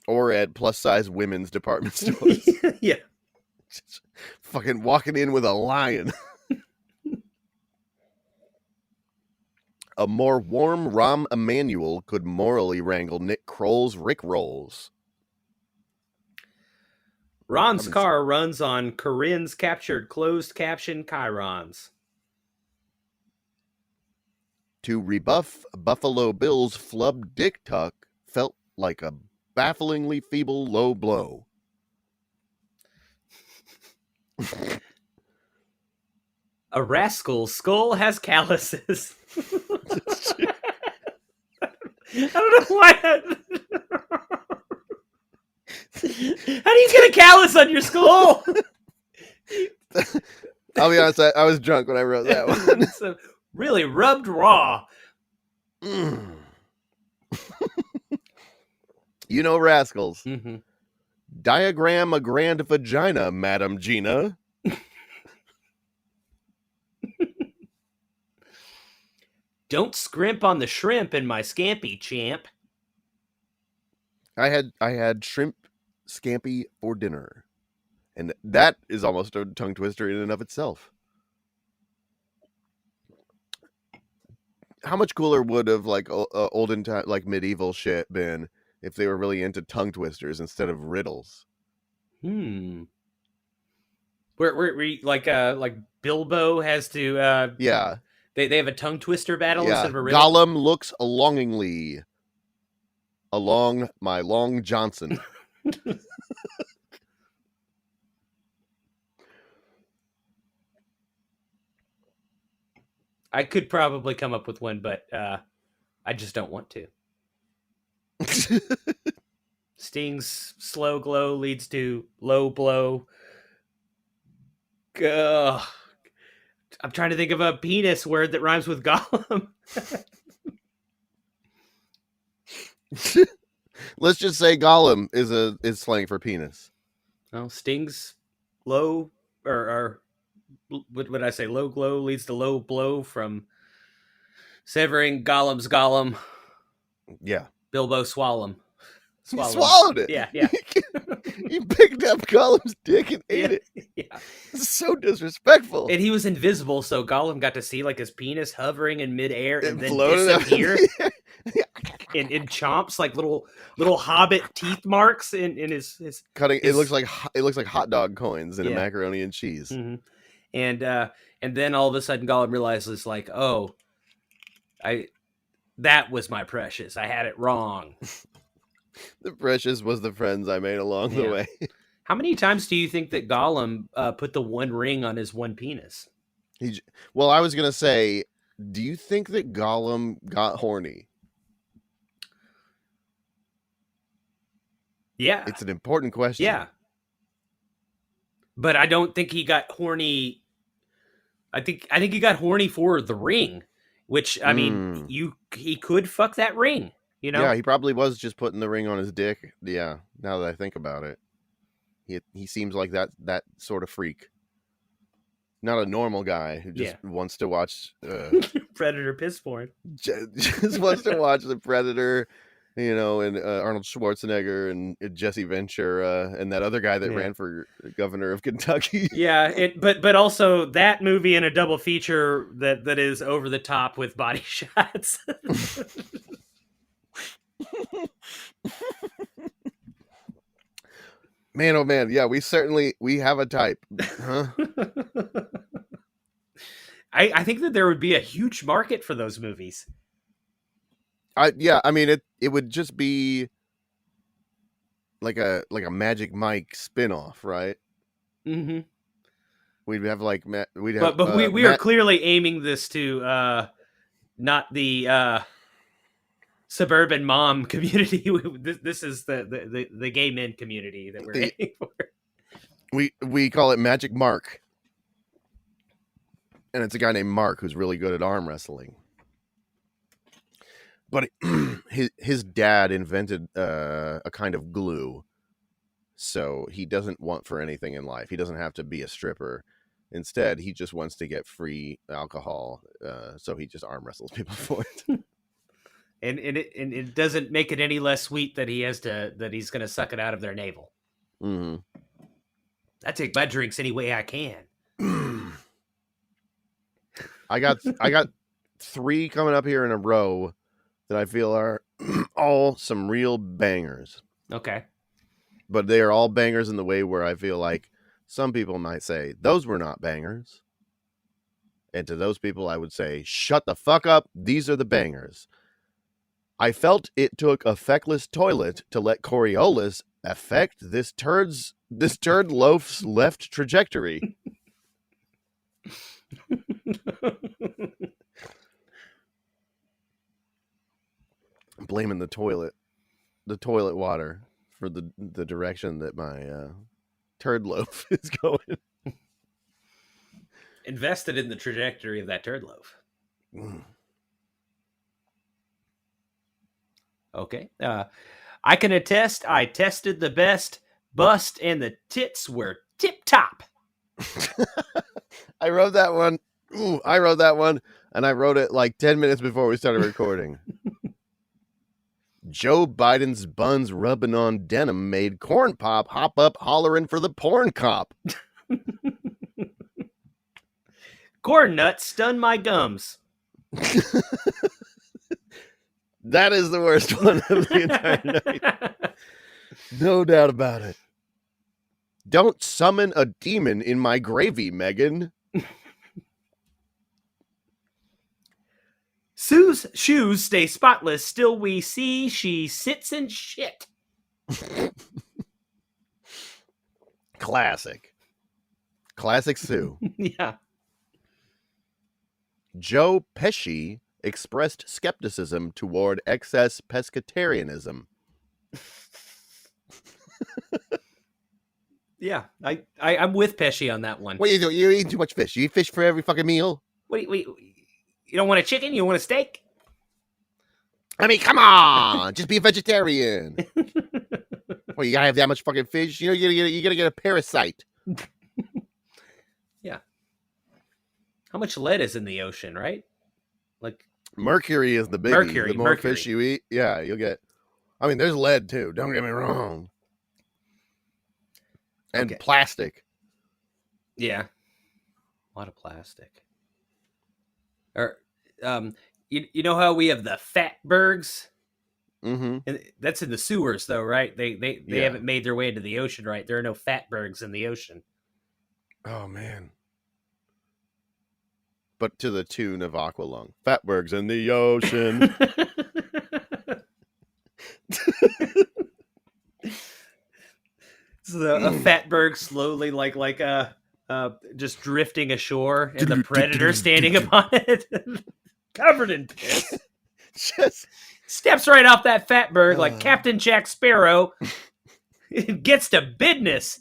A: Or at plus-size women's department stores.
B: Yeah.
A: Just fucking walking in with a lion. A more warm Rahm Emanuel could morally wrangle Nick Kroll's Rick Rolls.
B: Ron's car runs on Corinne's captured closed caption chyrons.
A: To rebuff Buffalo Bill's flub dick tuck felt like a bafflingly feeble low blow.
B: A rascal's skull has calluses. I don't know why. How do you get a callus on your skull?
A: I'll be honest, I was drunk when I wrote that one.
B: So, really rubbed raw.
A: You know rascals.
B: Mm-hmm.
A: Diagram a grand vagina, Madam Gina.
B: Don't scrimp on the shrimp in my scampi, champ.
A: I had shrimp scampi for dinner. And that is almost a tongue twister in and of itself. How much cooler would have like olden time, like medieval shit been if they were really into tongue twisters instead of riddles?
B: Where like Bilbo has to
A: Yeah.
B: They have a tongue twister battle instead of a riddle.
A: Gollum looks longingly along my long Johnson.
B: I could probably come up with one, but I just don't want to. Sting's slow glow leads to low blow. I'm trying to think of a penis word that rhymes with Gollum.
A: Let's just say Gollum is slang for penis.
B: Well, Sting's low or what would I say? Low glow leads to low blow from severing Gollum's Gollum.
A: Yeah.
B: Bilbo swallow him.
A: He swallowed it.
B: Yeah.
A: He picked up Gollum's dick and ate it.
B: Yeah.
A: It's so disrespectful.
B: And he was invisible, so Gollum got to see like his penis hovering in midair and then
A: floated
B: disappear. And chomps like little hobbit teeth marks in his
A: cutting.
B: His...
A: It looks like hot dog coins in a macaroni and cheese.
B: Mm-hmm. And then all of a sudden Gollum realizes like, oh, that was my precious. I had it wrong.
A: The precious was the friends I made along the way.
B: How many times do you think that Gollum put the one ring on his one penis?
A: Well, I was going to say, do you think that Gollum got horny?
B: Yeah.
A: It's an important question.
B: Yeah. But I don't think he got horny. I think he got horny for the ring, which, I mean, he could fuck that ring. You know?
A: Yeah, he probably was just putting the ring on his dick. Yeah, now that I think about it. He seems like that sort of freak. Not a normal guy who just wants to watch...
B: Predator piss porn.
A: Just wants to watch The Predator, and Arnold Schwarzenegger and Jesse Ventura and that other guy that ran for governor of Kentucky.
B: Yeah, but also that movie in a double feature that is over the top with body shots.
A: Man, oh man, yeah, we have a type, huh?
B: I think that there would be a huge market for those movies.
A: I mean it would just be like a Magic Mike spin-off, right?
B: Mm-hmm.
A: We'd have like we'd have
B: But we are
A: Matt.
B: clearly aiming this to not the suburban mom community. This is the gay men community that we're aiming for.
A: We call it Magic Mark, and it's a guy named Mark who's really good at arm wrestling. But his dad invented a kind of glue, so he doesn't want for anything in life. He doesn't have to be a stripper. Instead, he just wants to get free alcohol, so he just arm wrestles people for it.
B: And it doesn't make it any less sweet that he's going to suck it out of their navel.
A: Mm-hmm.
B: I take my drinks any way I can.
A: I got 3 coming up here in a row that I feel are all some real bangers.
B: Okay.
A: But they are all bangers in the way where I feel like some people might say, those were not bangers. And to those people, I would say, shut the fuck up. These are the bangers. I felt it took a feckless toilet to let Coriolis affect this turd loaf's left trajectory. Blaming the toilet water for the direction that my turd loaf is going.
B: Invested in the trajectory of that turd loaf. Okay. I can attest I tested the best. Bust and the tits were tip top.
A: I wrote that one. I wrote that one, and I wrote it like 10 minutes before we started recording. Joe Biden's buns rubbing on denim made Corn Pop hop up hollering for the porn cop.
B: Corn nuts stun my gums.
A: That is the worst one of the entire night. No doubt about it. Don't summon a demon in my gravy, Megan.
B: Sue's shoes stay spotless, still we see she sits in shit.
A: Classic Sue.
B: Yeah.
A: Joe Pesci expressed skepticism toward excess pescatarianism.
B: Yeah, I'm with Pesci on that one.
A: What are you doing? You're eating too much fish. You eat fish for every fucking meal?
B: Wait, you don't want a chicken? You want a steak?
A: I mean, come on, just be a vegetarian. Well, you gotta have that much fucking fish. You know, you're gonna get a parasite.
B: Yeah. How much lead is in the ocean, right? Like
A: mercury is the biggie. The more fish you eat, yeah, you'll get. I mean, there's lead too. Don't get me wrong. And plastic.
B: Yeah. A lot of plastic. Or, you know how we have the fatbergs?
A: Mm-hmm.
B: And that's in the sewers, though, right? They haven't made their way into the ocean, right? There are no fatbergs in the ocean.
A: Oh man! But to the tune of Aqualung, fatbergs in the ocean.
B: So a fatberg slowly, just drifting ashore, and the predator standing upon it, covered in piss.
A: Just
B: steps right off that fatberg like Captain Jack Sparrow. It gets to business.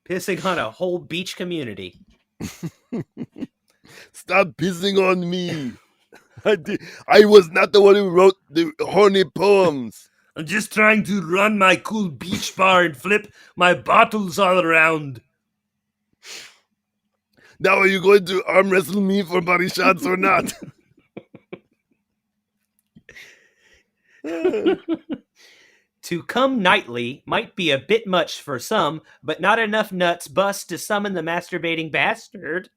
B: Pissing on a whole beach community.
A: Stop pissing on me. I was not the one who wrote the horny poems.
B: I'm just trying to run my cool beach bar and flip my bottles all around.
A: Now are you going to arm wrestle me for body shots or not?
B: To come nightly might be a bit much for some, but not enough nuts bust to summon the masturbating bastard.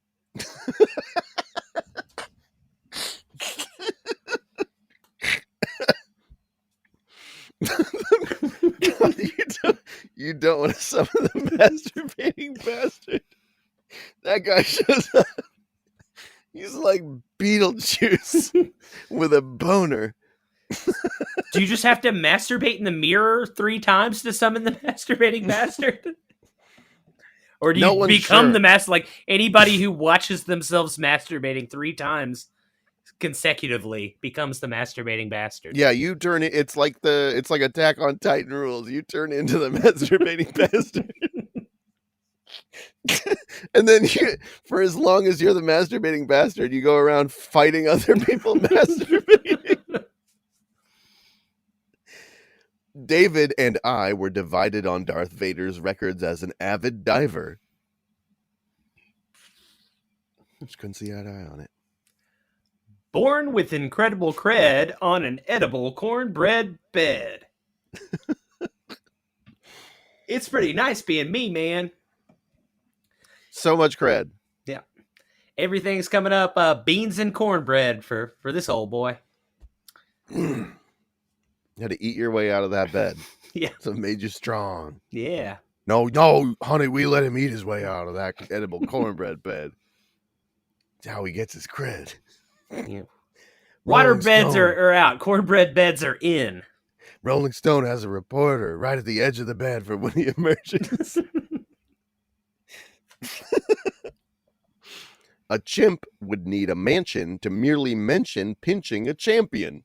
A: The you don't want to summon the masturbating bastard. That guy shows up. He's like Beetlejuice with a boner.
B: Do you just have to masturbate in the mirror 3 times to summon the masturbating bastard? Or do you become the master? Like anybody who watches themselves masturbating 3 times consecutively becomes the masturbating bastard.
A: Yeah, you turn it. It's like Attack on Titan rules. You turn into the masturbating bastard. And then for as long as you're the masturbating bastard, you go around fighting other people masturbating. David and I were divided on Darth Vader's records as an avid diver. Just couldn't see eye to eye on it.
B: Born with incredible cred on an edible cornbread bed. It's pretty nice being me, man.
A: So much cred.
B: Yeah. Everything's coming up beans and cornbread for this old boy.
A: You had to eat your way out of that bed.
B: Yeah.
A: So it made you strong.
B: Yeah.
A: No, honey, we let him eat his way out of that edible cornbread bed. That's how he gets his cred.
B: Yeah. Water beds are out. Cornbread beds are in.
A: Rolling Stone has a reporter right at the edge of the bed for when he emerges. A chimp would need a mansion to merely mention pinching a champion.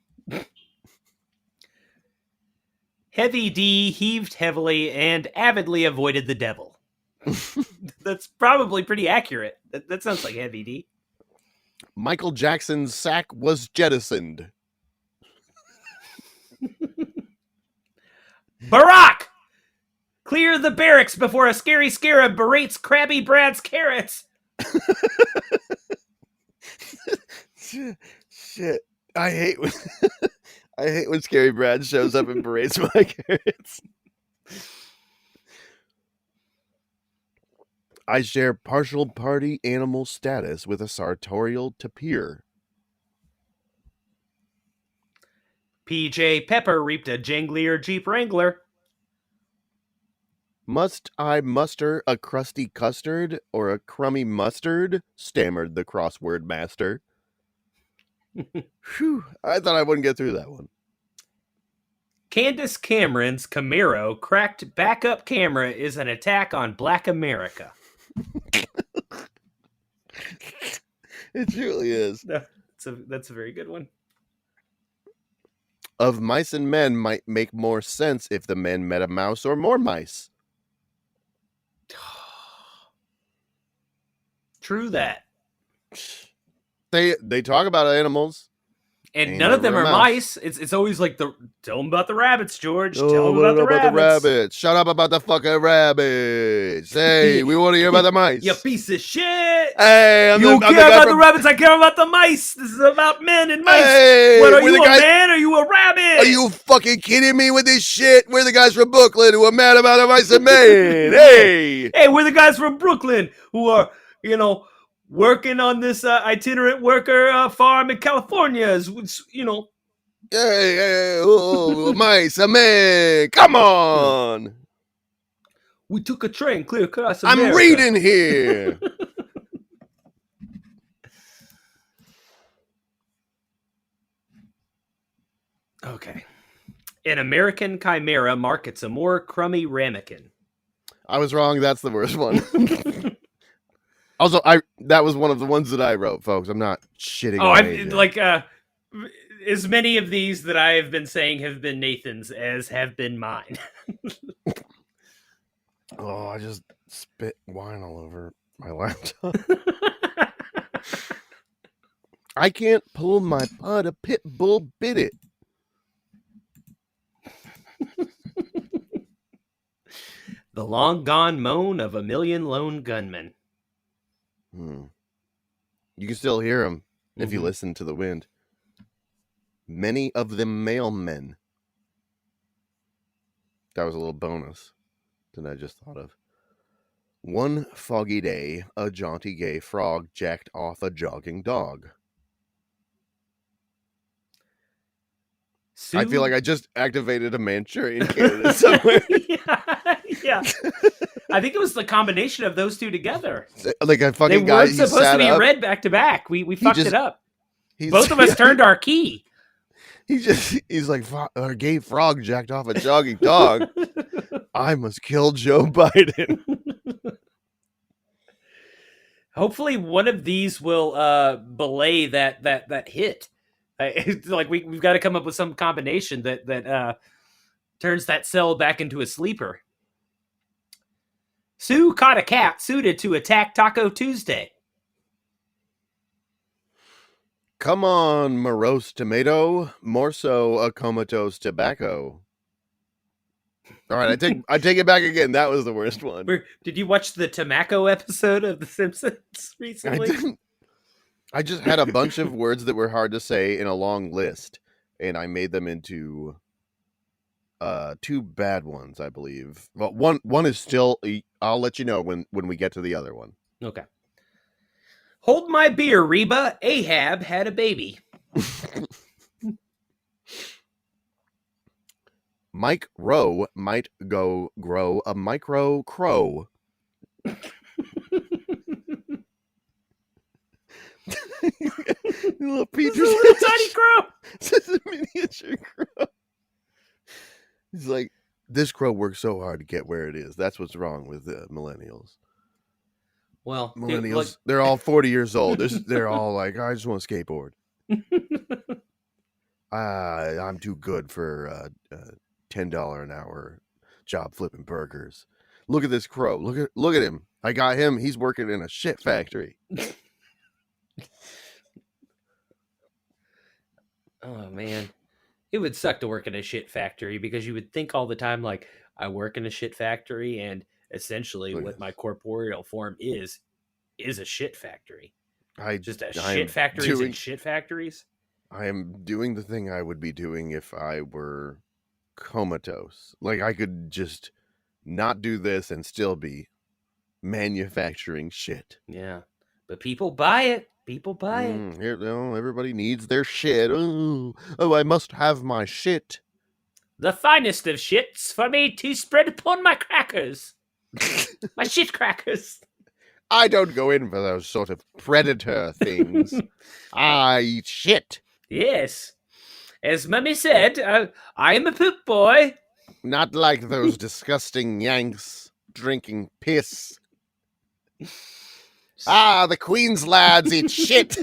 B: Heavy D heaved heavily and avidly avoided the devil. That's probably pretty accurate. That sounds like Heavy D.
A: Michael Jackson's sack was jettisoned.
B: Barack! Clear the barracks before a scary scarab berates Krabby Brad's carrots.
A: Shit. I hate when Scary Brad shows up and berates my carrots. I share partial party animal status with a sartorial tapir.
B: PJ Pepper reaped a janglier Jeep Wrangler.
A: Must I muster a crusty custard or a crummy mustard? Stammered the crossword master. Whew, I thought I wouldn't get through that one.
B: Candace Cameron's Camaro cracked backup camera is an attack on Black America.
A: It truly is.
B: That's a very good one.
A: Of mice and men might make more sense if the men met a mouse or more mice.
B: True that.
A: They talk about animals.
B: And none of them are mice. It's always like tell them about the rabbits, George. Tell them about the rabbits.
A: Shut up about the fucking rabbits. Hey, we want to hear about the mice.
B: You piece of shit.
A: Hey,
B: you care about the rabbits. I care about the mice. This is about men and mice.
A: Hey,
B: what are you, a man or are you a rabbit?
A: Are you fucking kidding me with this shit? We're the guys from Brooklyn who are mad about the mice and men. Hey,
B: we're the guys from Brooklyn who are, working on this itinerant worker farm in California,
A: Hey, mice, a man, come on.
B: We took a train clear across America.
A: I'm reading here.
B: Okay. An American chimera markets a more crummy ramekin.
A: I was wrong. That's the worst one. Also, that was one of the ones that I wrote, folks. I'm not shitting.
B: As many of these that I have been saying have been Nathan's as have been mine.
A: Oh, I just spit wine all over my laptop. I can't pull my butt. A pit bull bit it.
B: The long gone moan of a million lone gunmen.
A: You can still hear them if you listen to the wind. Many of them mailmen. That was a little bonus that I just thought of. One foggy day, a jaunty gay frog jacked off a jogging dog. I feel like I just activated a Manchurian candidate somewhere.
B: Yeah. Yeah. I think it was the combination of those two together.
A: Like a
B: They
A: fucking guy.
B: weren't
A: He
B: supposed to
A: sat
B: be
A: up.
B: read back to back. We
A: He
B: fucked
A: just
B: it up.
A: he's
B: Both of us turned our key.
A: he's like a gay frog jacked off a jogging dog. I must kill Joe Biden.
B: Hopefully, one of these will belay that hit. It's like we've got to come up with some combination that turns that cell back into a sleeper. Sue caught a cat suited to attack Taco Tuesday.
A: Come on, morose tomato. More so a comatose tobacco. All right, I take it back again. That was the worst one.
B: Did you watch the Tobacco episode of The Simpsons recently?
A: I didn't. I just had a bunch of words that were hard to say in a long list, and I made them into two bad ones, I believe. But one is still. I'll let you know when we get to the other one.
B: Okay. Hold my beer, Reba. Ahab had a baby.
A: Mike Rowe might go grow a micro crow. Little Peter,
B: little tiny crow.
A: It's a miniature crow. He's like, this crow works so hard to get where it is. That's what's wrong with millennials.
B: Well,
A: Millennials, they're all 40 years old. They're all like, I just want to skateboard. I'm too good for $10 an hour job flipping burgers. Look at this crow. Look at him. I got him. He's working in a shit factory.
B: Oh man, it would suck to work in a shit factory because you would think all the time like, I work in a shit factory, and essentially what my corporeal form is a shit factory. Shit factories and shit factories.
A: I am doing the thing I would be doing if I were comatose. Like, I could just not do this and still be manufacturing shit.
B: Yeah, but people buy it. People buy it.
A: Here, everybody needs their shit. Oh, I must have my shit.
B: The finest of shits for me to spread upon my crackers. My shit crackers.
A: I don't go in for those sort of predator things. I eat shit.
B: Yes. As Mummy said, I am a poop boy.
A: Not like those disgusting Yanks drinking piss. The Queen's lads eat shit.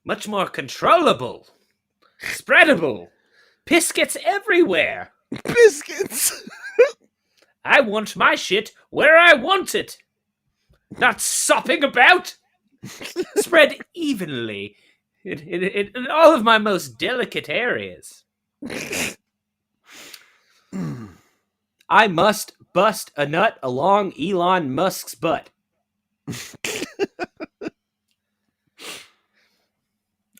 B: Much more controllable. Spreadable. Piss gets everywhere.
A: Biscuits.
B: I want my shit where I want it. Not sopping about. Spread evenly in all of my most delicate areas. I must bust a nut along Elon Musk's butt.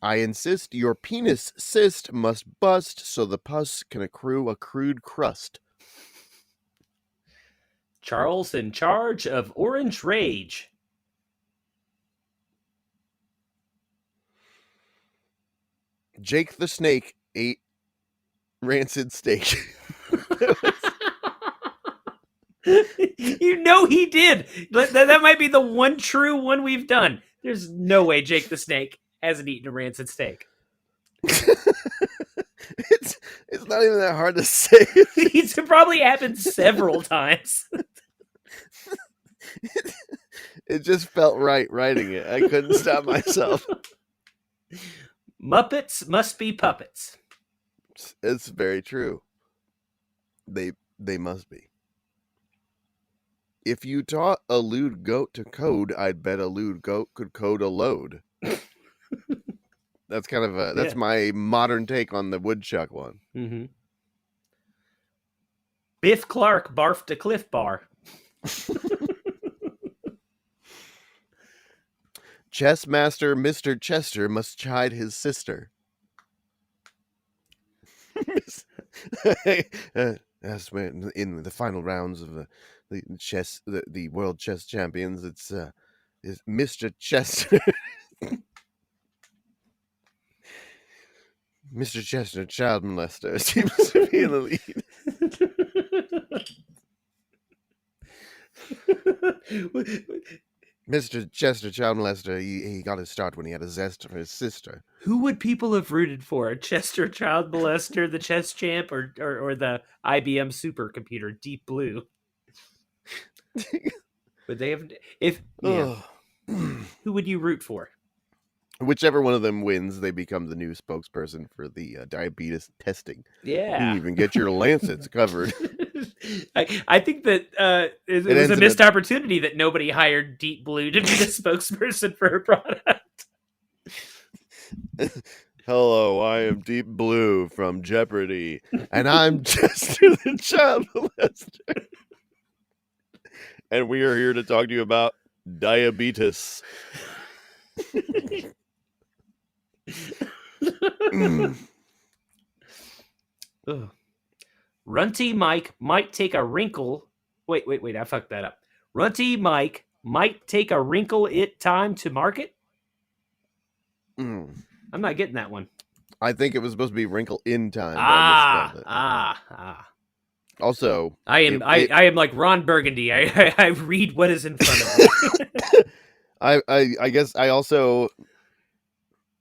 A: I insist your penis cyst must bust so the pus can accrue a crude crust.
B: Charles in charge of Orange Rage.
A: Jake the Snake ate rancid steak.
B: You know he did. That might be the one true one we've done. There's no way Jake the Snake hasn't eaten a rancid steak.
A: It's not even that hard to say.
B: It's probably happened several times.
A: It just felt right writing it. I couldn't stop myself.
B: Muppets must be puppets.
A: It's very true. They must be. If you taught a lewd goat to code, I'd bet a lewd goat could code a load. That's kind of that's my modern take on the woodchuck one.
B: Mm-hmm. Biff Clark barfed a Cliff Bar.
A: Chess master Mr. Chester must chide his sister. That's when in the final rounds of the world chess champions, it's Mr. Chester. Mr. Chester, child molester, seems to be in the lead. Mr. Chester Child Molester, he got his start when he had a zest for his sister.
B: Who would people have rooted for? Chester Child Molester, the chess champ, or the IBM supercomputer Deep Blue? Would they have? If yeah, who would you root for?
A: Whichever one of them wins, they become the new spokesperson for the diabetes testing.
B: Yeah.
A: You even get your lancets covered.
B: I think that it was a missed opportunity that nobody hired Deep Blue to be the spokesperson for her product.
A: Hello, I am Deep Blue from Jeopardy, and I'm Chester the Child Molester. And we are here to talk to you about diabetes.
B: Runty Mike might take a wrinkle. Wait, I fucked that up. Runty Mike might take a wrinkle it time to market. I'm not getting that one.
A: I think it was supposed to be wrinkle in time. Also,
B: I am like Ron Burgundy. I read what is in front of me.
A: I guess I also,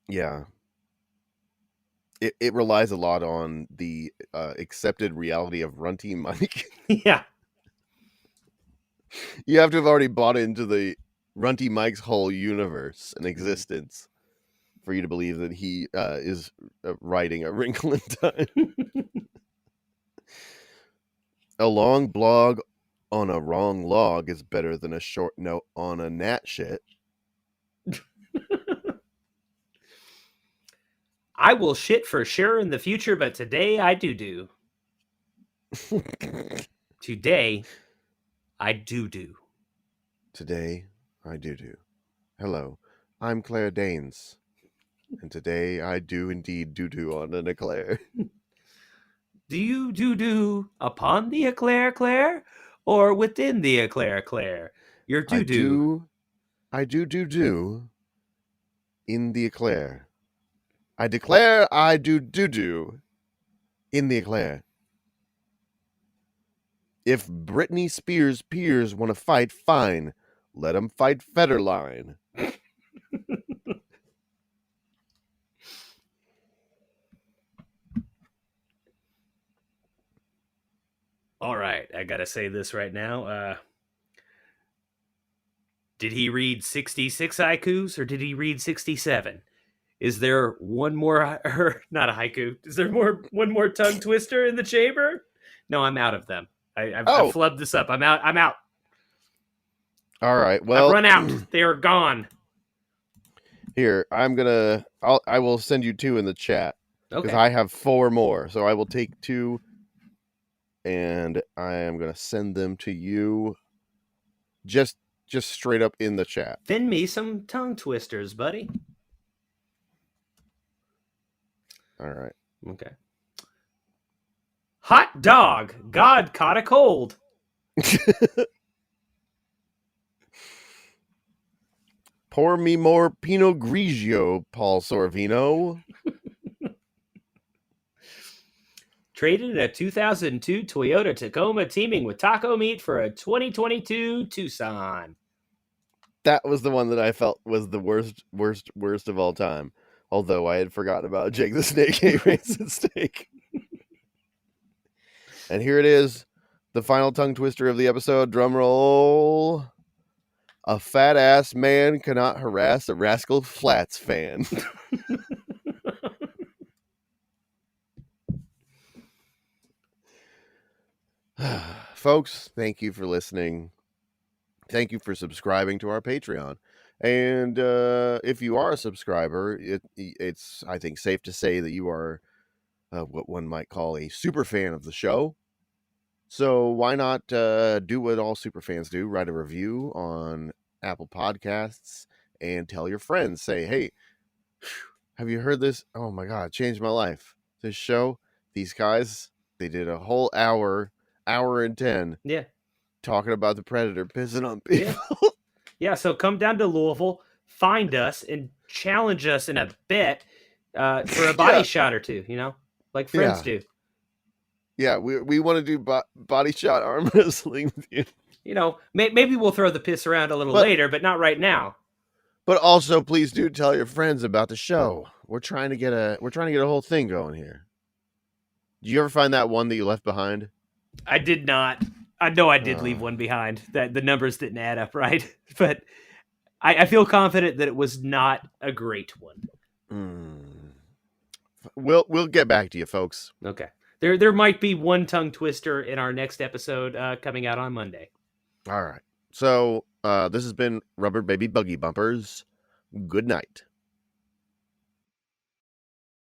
A: yeah. It relies a lot on the accepted reality of Runty Mike.
B: Yeah.
A: You have to have already bought into the Runty Mike's whole universe and existence for you to believe that he is writing a wrinkle in time. A long blog on a wrong log is better than a short note on a gnat shit.
B: I will shit for sure in the future, but today I do. Today I do.
A: Today I do. Hello, I'm Claire Danes, and today I do indeed do on an eclair.
B: Do you do upon the eclair, Claire, or within the eclair, Claire? Your do.
A: I do in the eclair. I declare I do in the eclair. If Britney Spears' peers want to fight, fine. Let them fight Federline.
B: All right, I gotta say this right now. Did he read 66 haikus or did he read 67? Is there one more, not a haiku? Is there one more tongue twister in the chamber? No, I'm out of them. I've flubbed this up. I'm out.
A: All right. Well,
B: I've run out. They are gone.
A: Here, I will send you 2 in the chat because
B: Okay.
A: I have 4 more. So I will take 2, and I am gonna send them to you. Just straight up in the chat.
B: Send me some tongue twisters, buddy.
A: All right.
B: Okay. Hot dog. God caught a cold.
A: Pour me more Pinot Grigio, Paul Sorvino.
B: Traded a 2002 Toyota Tacoma teaming with taco meat for a 2022 Tucson.
A: That was the one that I felt was the worst of all time. Although I had forgotten about Jake the Snake Racing Steak. And here it is, the final tongue twister of the episode. Drum roll. A fat ass man cannot harass a Rascal Flatts fan. Folks, thank you for listening. Thank you for subscribing to our Patreon. And if you are a subscriber, it's, I think, safe to say that you are what one might call a super fan of the show. So why not do what all super fans do? Write a review on Apple Podcasts and tell your friends. Say, hey, have you heard this? Oh my God, it changed my life. This show, these guys, they did a whole hour and 10.
B: Yeah.
A: Talking about the Predator pissing on people.
B: Yeah, so come down to Louisville, find us, and challenge us in a bet for a body shot or two, like friends do.
A: Yeah, we want to do body shot arm wrestling with you.
B: maybe we'll throw the piss around a little
A: But-
B: later, but not right now.
A: But also, please do tell your friends about the show. We're trying to get a whole thing going here. Did you ever find that one that you left behind?
B: I did not. I know I did leave one behind. That the numbers didn't add up right, but I feel confident that it was not a great one.
A: We'll get back to you, folks.
B: Okay. There might be one tongue twister in our next episode coming out on Monday.
A: All right. So this has been Rubber Baby Buggy Bumpers. Good night.